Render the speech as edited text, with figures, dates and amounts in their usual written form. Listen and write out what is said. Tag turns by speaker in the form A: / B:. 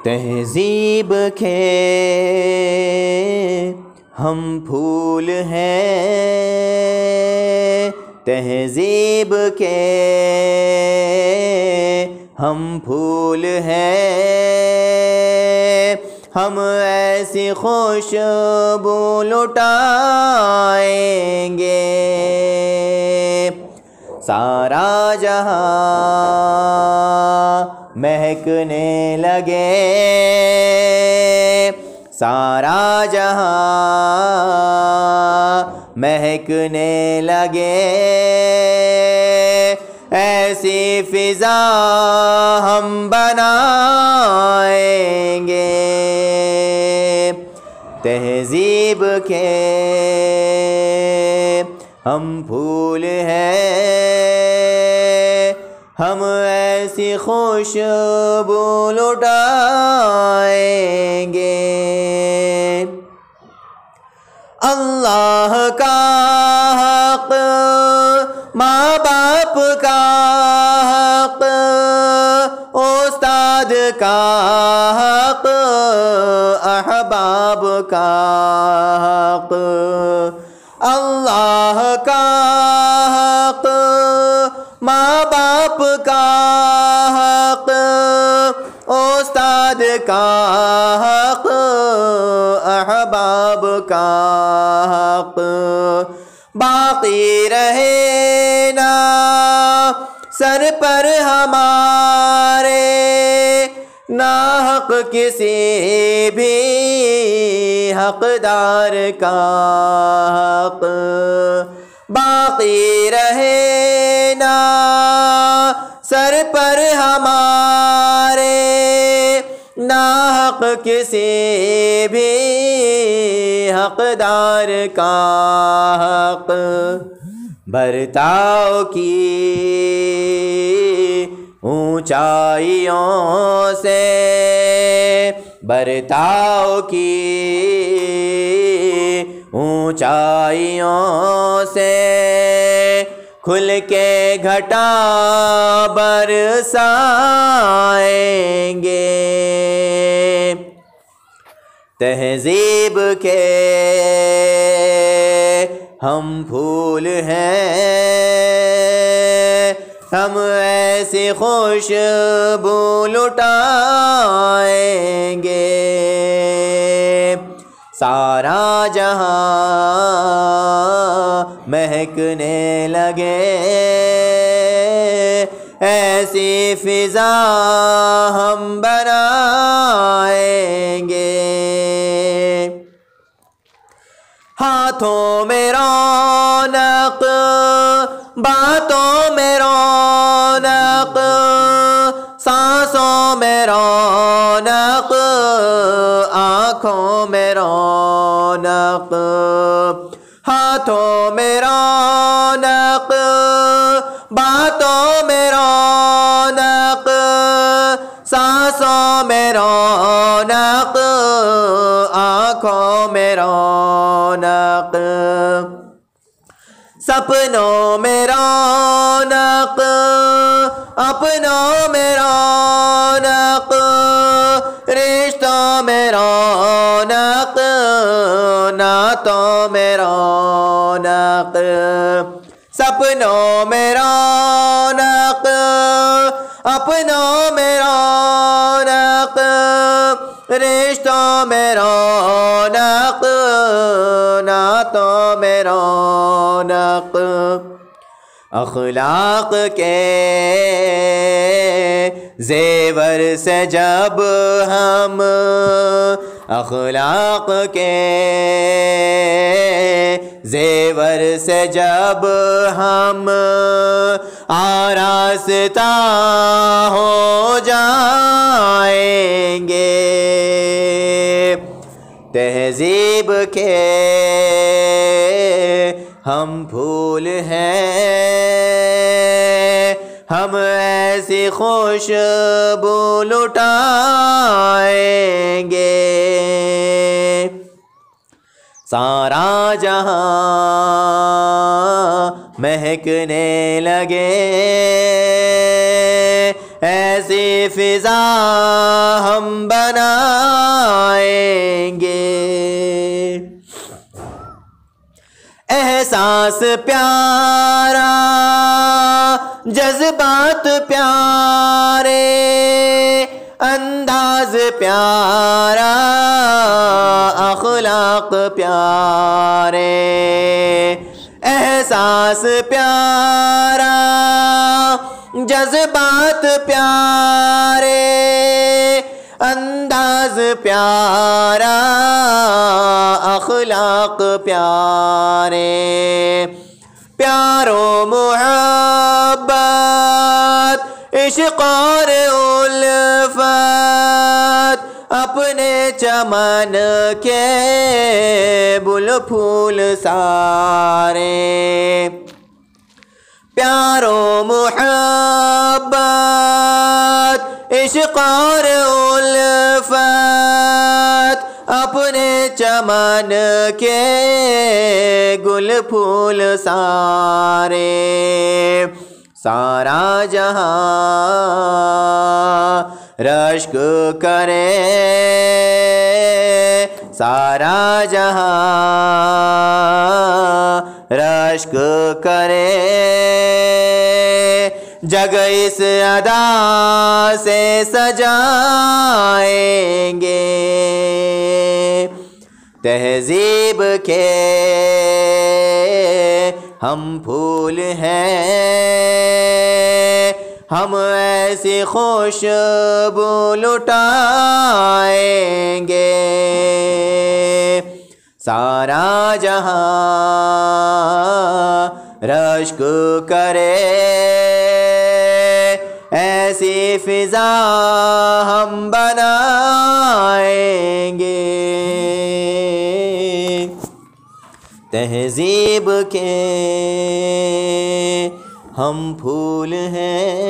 A: तहज़ीब के हम फूल हैं, तहज़ीब के हम फूल हैं, हम ऐसी खुशबू लुटाएंगे सारा जहां महकने लगे, सारा जहां महकने लगे, ऐसी फिजा हम बनाएंगे तहज़ीब के हम फूल हैं, हम ऐसी खुशबू लुटाएंगे। अल्लाह का हक, माँ बाप का हक, उस्ताद का हक, अहबाब का हक, अल्लाह का हक, माँ बाप का हक, उस्ताद का हक, अहबाब का हक बाकी रहे ना सर पर हमारे, ना हक किसी भी हकदार का हक बाकी रहे ना सर पर हमारे, ना हक किसी भी हकदार का हक। बर्ताव की ऊंचाइयों से, बर्ताव की ऊंचाइयों से खुल के घटा बरसाएंगे तहज़ीब के हम फूल हैं, हम ऐसी खुशबू लुटाएंगे सारा जहां महकने लगे, ऐसी फिजा हम बनाएंगे। हाथों में रौनक, बातों में रौनक, सांसों में रौनक, आँखों में रौनक, हाथों में रौनक, बातों में रौनक, सांसों में रौनक, आँखों में रौनक, सपनों में रौनक, अपनों में रौनक, रिश्तों में रौनक, नातों में रौनक, सपनों में रौनक, अपनों में रौनक, रिश्तों में रौनक, नातों में रौनक। अखलाक के ज़ेवर से जब हम, अखलाक के ज़ेवर से जब हम आरास्ता हो जाएंगे तहज़ीब के हम फूल हैं, हम ऐसी खुशबू लुटाएंगे सारा जहां महकने लगे, ऐसी फिजा हम बनाएंगे। एहसास प्यारा, जज्बात प्यारे, अंदाज प्यारा, अखलाक प्यारे। एहसास प्यारा, जज्बात प्यारे, अंदाज प्यारा, अखलाक प्यारे। प्यारो मोहब्बत, इश्क़ और उल्फत, अपने चमन के बुल फूल सारे। प्यारो मोहब्बत, इश्क़ और उल्फत, अपने चमन के गुल फूल सारे। सारा जहां रश्क करे, सारा जहां रश्क करे, जग इस अदा से सजाएंगे। तहजीब के हम फूल हैं, हम ऐसी खुशबू लुटाएंगे। सारा जहां रश्क करे, ऐसी फिजा हम बनाएंगे। तहजीब के हम फूल हैं।